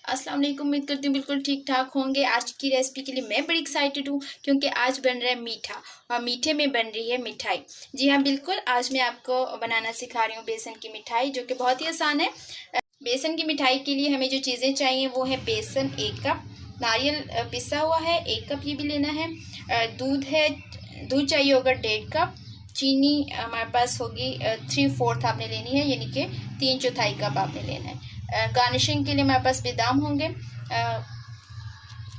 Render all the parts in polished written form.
अस्सलाम वालेकुम। उम्मीद करती हूँ बिल्कुल ठीक ठाक होंगे। आज की रेसिपी के लिए मैं बड़ी एक्साइटेड हूँ क्योंकि आज बन रहा है मीठा और मीठे में बन रही है मिठाई। जी हाँ बिल्कुल, आज मैं आपको बनाना सिखा रही हूँ बेसन की मिठाई, जो कि बहुत ही आसान है। बेसन की मिठाई के लिए हमें जो चीज़ें चाहिए वो है बेसन 1 कप, नारियल पिसा हुआ है 1 कप, ये भी लेना है। दूध है, दूध चाहिए होगा 1.5 कप। चीनी हमारे पास होगी 3/4 आपने लेनी है, यानी कि 3/4 कप आपने लेना है। गार्निशिंग के लिए हमारे पास बादाम होंगे।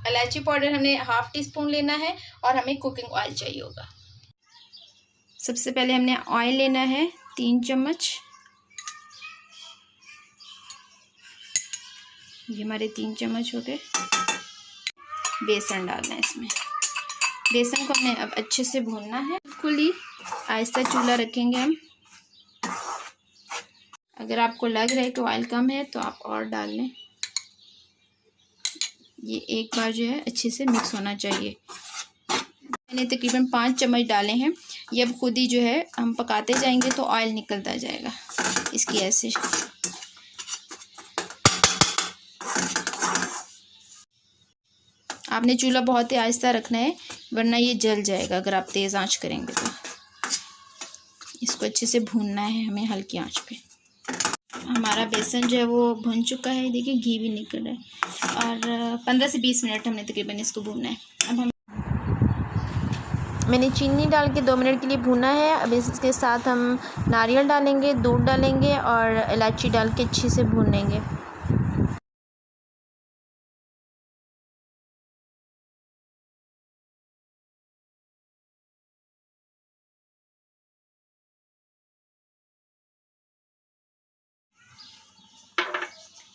इलायची पाउडर हमने 1/2 टीस्पून लेना है और हमें कुकिंग ऑयल चाहिए होगा। सबसे पहले हमने ऑयल लेना है 3 चम्मच। ये हमारे 3 चम्मच हो गए। बेसन डालना है इसमें। बेसन को हमें अब अच्छे से भूनना है, बिल्कुल ही आहिस्ता चूल्हा रखेंगे हम। अगर आपको लग रहा है कि ऑयल कम है तो आप और डाल लें। ये एक बार जो है अच्छे से मिक्स होना चाहिए। मैंने तकरीबन 5 चम्मच डाले हैं। ये अब खुद ही जो है हम पकाते जाएंगे तो ऑयल निकलता जाएगा इसकी ऐसे। आपने चूल्हा बहुत ही आहिस्ता रखना है वरना ये जल जाएगा अगर आप तेज़ आंच करेंगे तो। इसको अच्छे से भूनना है हमें हल्की आंच पे। हमारा बेसन जो है वो भुन चुका है, देखिए घी भी निकल रहा है। और 15 से 20 मिनट हमने तकरीबन इसको भूनना है। अब हम मैंने चीनी डाल के 2 मिनट के लिए भूना है। अब इसके साथ हम नारियल डालेंगे, दूध डालेंगे और इलायची डाल के अच्छे से भूनेंगे।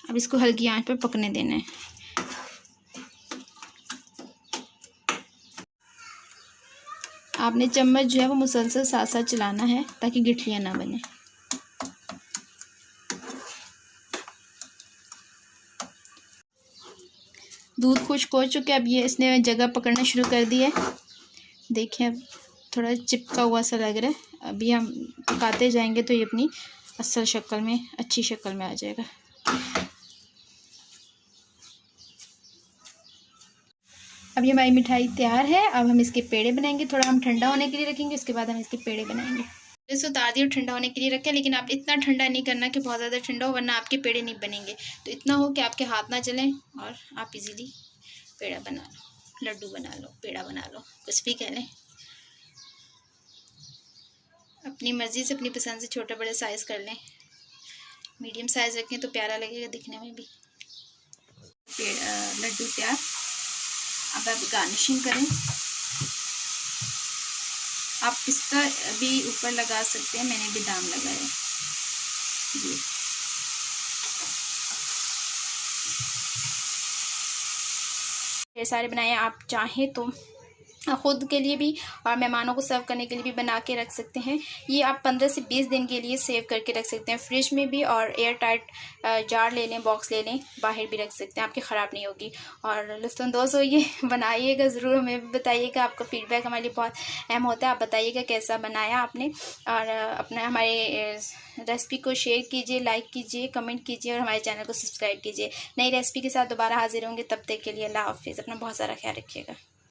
अब इसको हल्की आंच पर पकने देना है। आपने चम्मच जो है वो मुसलसल साथ साथ चलाना है ताकि गिठलियाँ ना बने। दूध खुश्क हो चुके, अब ये इसने जगह पकड़ना शुरू कर दिया है। देखिए अब थोड़ा चिपका हुआ सा लग रहा है। अभी हम पकाते जाएंगे तो ये अपनी असल शक्ल में, अच्छी शक्ल में आ जाएगा। अब ये हमारी मिठाई तैयार है। अब हम इसके पेड़े बनाएंगे। थोड़ा हम ठंडा होने के लिए रखेंगे, उसके बाद हम इसके पेड़े बनाएंगे। इसको उतार दिया, ठंडा होने के लिए रखें, लेकिन आप इतना ठंडा नहीं करना कि बहुत ज़्यादा ठंडा हो वरना आपके पेड़े नहीं बनेंगे। तो इतना हो कि आपके हाथ ना चलें और आप इजीली पेड़ा बना लो, लड्डू बना लो, पेड़ा बना लो, कुछ भी कह लें। अपनी मर्ज़ी से, अपनी पसंद से छोटा बड़ा साइज़ कर लें। मीडियम साइज़ रखें तो प्यारा लगेगा दिखने में भी। लड्डू तैयार। अब आप गार्निशिंग करें। आप पिस्ता भी ऊपर लगा सकते हैं, मैंने बादाम लगाया जी। ये सारे बनाए। आप चाहें तो ख़ुद के लिए भी और मेहमानों को सर्व करने के लिए भी बना के रख सकते हैं। ये आप 15 से 20 दिन के लिए सेव करके रख सकते हैं फ्रिज में भी, और एयर टाइट जार ले लें, बॉक्स ले लें, बाहर भी रख सकते हैं, आपकी ख़राब नहीं होगी। और लुत्फ़अंदोज़ होइए, बनाइएगा ज़रूर, हमें भी बताइएगा। आपका फ़ीडबैक हमारे लिए बहुत अहम होता है। आप बताइएगा कैसा बनाया आपने, और अपना हमारे रेसिपी को शेयर कीजिए, लाइक कीजिए, कमेंट कीजिए और हमारे चैनल को सब्सक्राइब कीजिए। नई रेसिपी के साथ दोबारा हाजिर होंगे। तब तक के लिए अल्लाह हाफ़िज़। अपना बहुत सारा ख्याल रखिएगा।